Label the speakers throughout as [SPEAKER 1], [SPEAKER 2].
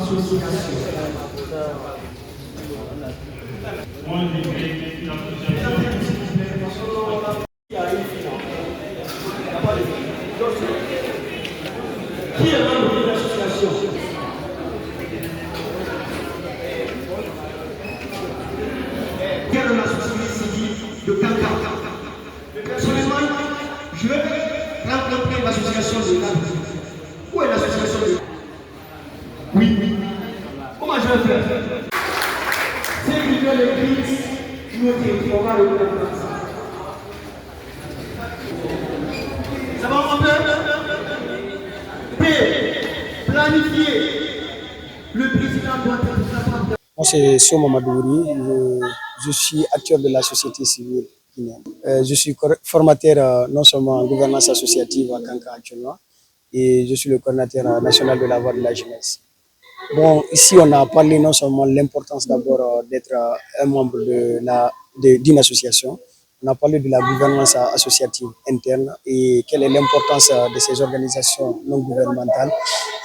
[SPEAKER 1] Qui est membre de l'association? Qui est dans la société civile de Kanka? Personnellement, je vais rencontrer l'association de Kanka. Où est l'association de Kanka? Oui, oui. Comment je vais faire? C'est qui fait l'église, on va reprendre ça. Ça va mon père? Planifier. Le président doit être capable.
[SPEAKER 2] Moi, c'est Soma Madouri. Je suis acteur de la société civile guinéenne. Je suis formateur non seulement en gouvernance associative à Kanka actuellement, et je suis le coordinateur national de la voix de la jeunesse. Bon, ici, on a parlé non seulement de l'importance d'abord d'être un membre d'une association, on a parlé de la gouvernance associative interne et quelle est l'importance de ces organisations non gouvernementales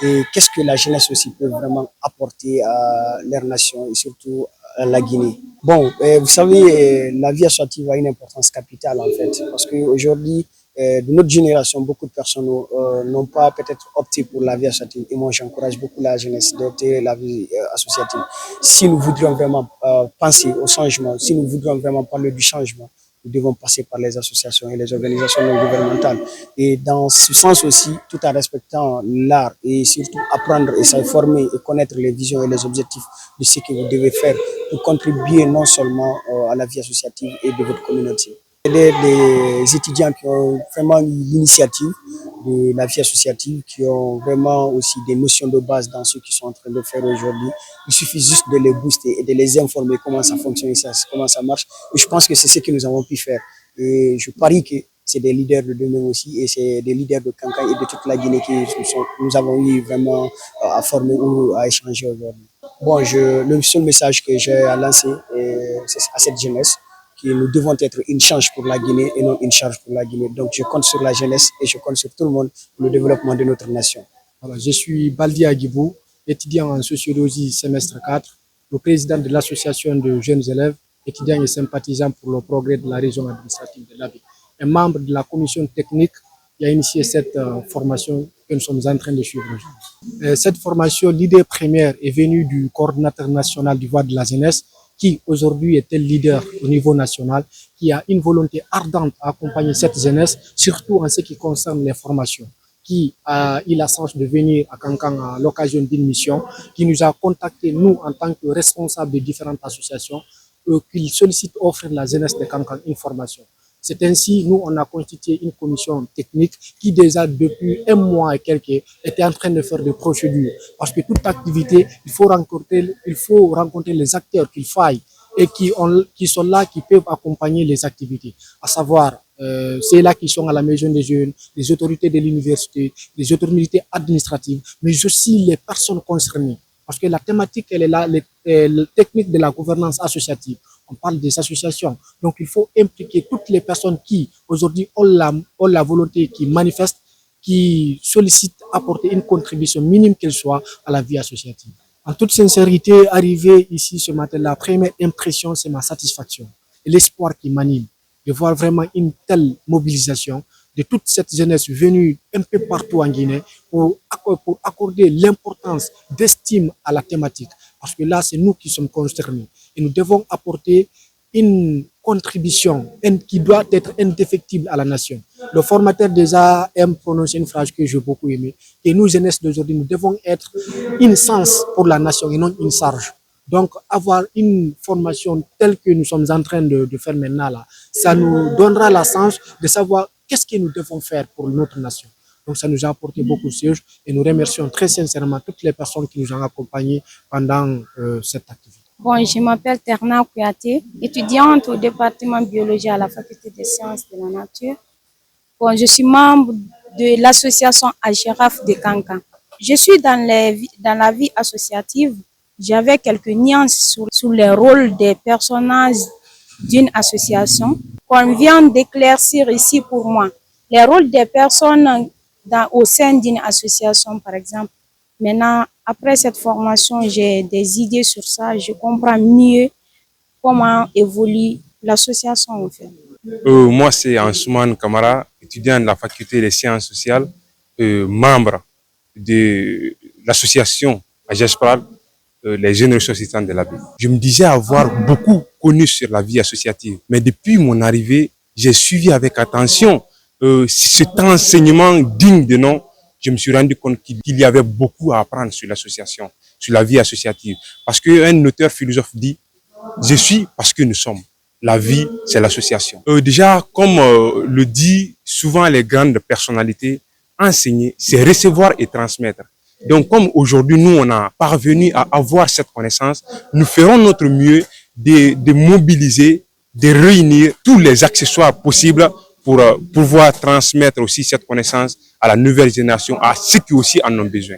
[SPEAKER 2] et qu'est-ce que la jeunesse aussi peut vraiment apporter à leur nation et surtout à la Guinée. Bon, vous savez, la vie associative a une importance capitale en fait parce qu'aujourd'hui, de notre génération, beaucoup de personnes n'ont pas peut-être opté pour la vie associative. Et moi, j'encourage beaucoup la jeunesse d'opter la vie associative. Si nous voudrions vraiment penser au changement, si nous voudrions vraiment parler du changement, nous devons passer par les associations et les organisations non gouvernementales. Et dans ce sens aussi, tout en respectant l'art et surtout apprendre et s'informer et connaître les visions et les objectifs de ce que vous devez faire pour contribuer non seulement à la vie associative et de votre communauté. Des étudiants qui ont vraiment eu l'initiative de la vie associative, qui ont vraiment aussi des notions de base dans ce qu'ils sont en train de faire aujourd'hui. Il suffit juste de les booster et de les informer comment ça fonctionne, comment ça marche. Et je pense que c'est ce que nous avons pu faire. Et je parie que c'est des leaders de demain aussi et c'est des leaders de Kanka et de toute la Guinée que nous avons eu vraiment à former ou à échanger aujourd'hui. Bon, le seul message que j'ai à lancer à cette jeunesse, que nous devons être une charge pour la Guinée et non une charge pour la Guinée. Donc je compte sur la jeunesse et je compte sur tout le monde pour le développement de notre nation.
[SPEAKER 3] Voilà, je suis Baldi Agibou, étudiant en sociologie semestre 4, le président de l'association de jeunes élèves, étudiants et sympathisants pour le progrès de la région administrative de l'Abi. Un membre de la commission technique qui a initié cette formation que nous sommes en train de suivre aujourd'hui. Cette formation, l'idée première est venue du coordinateur national du voix de la jeunesse, qui aujourd'hui est le leader au niveau national, qui a une volonté ardente à accompagner cette jeunesse, surtout en ce qui concerne les formations, qui a eu la chance de venir à Kankan à l'occasion d'une mission, qui nous a contactés, nous, en tant que responsables de différentes associations, qu'il sollicite offrir la jeunesse de Kankan une formation. C'est ainsi, nous, on a constitué une commission technique qui déjà depuis un mois et quelques était en train de faire des procédures. Parce que toute activité, il faut rencontrer les acteurs qu'il faille et qui sont là, qui peuvent accompagner les activités. À savoir, c'est là qui sont à la maison des jeunes, les autorités de l'université, les autorités administratives, mais aussi les personnes concernées. Parce que la thématique, elle est là, les techniques de la gouvernance associative. On parle des associations. Donc, il faut impliquer toutes les personnes qui, aujourd'hui, ont la volonté, qui manifestent, qui sollicitent apporter une contribution minime qu'elle soit à la vie associative. En toute sincérité, arrivé ici ce matin, la première impression, c'est ma satisfaction et l'espoir qui m'anime de voir vraiment une telle mobilisation de toute cette jeunesse venue un peu partout en Guinée pour accorder l'importance d'estime à la thématique. Parce que là, c'est nous qui sommes concernés. Et nous devons apporter une contribution qui doit être indéfectible à la nation. Le formateur déjà aime prononcer une phrase que j'ai beaucoup aimée. Et nous, jeunesse d'aujourd'hui, nous devons être une sens pour la nation et non une charge. Donc, avoir une formation telle que nous sommes en train de faire maintenant, là, ça nous donnera la chance de savoir qu'est-ce que nous devons faire pour notre nation. Donc, ça nous a apporté beaucoup de choses et nous remercions très sincèrement toutes les personnes qui nous ont accompagnés pendant cette activité.
[SPEAKER 4] Bon, je m'appelle Terna Kouyaté, étudiante au département biologie à la faculté des sciences de la nature. Bon, je suis membre de l'association Agiraf de Kanka. Je suis dans la vie associative. J'avais quelques nuances sur les rôles des personnages d'une association qu'on vient d'éclaircir ici pour moi. Les rôles des personnes au sein d'une association, par exemple, Maintenant, après cette formation, j'ai des idées sur ça. Je comprends mieux comment évolue l'association en fait.
[SPEAKER 5] Moi, c'est Ansoumane Kamara, étudiant de la faculté des sciences sociales, membre de l'association AGESPRAL, les jeunes ressortissants de la ville. Je me disais avoir beaucoup connu sur la vie associative, mais depuis mon arrivée, j'ai suivi avec attention cet enseignement digne de nom. Je me suis rendu compte qu'il y avait beaucoup à apprendre sur l'association, sur la vie associative. Parce qu'un auteur philosophe dit « Je suis parce que nous sommes ». La vie, c'est l'association. Déjà, comme le dit souvent les grandes personnalités, enseigner, c'est recevoir et transmettre. Donc, comme aujourd'hui, nous, on a parvenu à avoir cette connaissance, nous ferons notre mieux de mobiliser, de réunir tous les accessoires possibles pour pouvoir transmettre aussi cette connaissance à la nouvelle génération, à ceux qui aussi en ont besoin.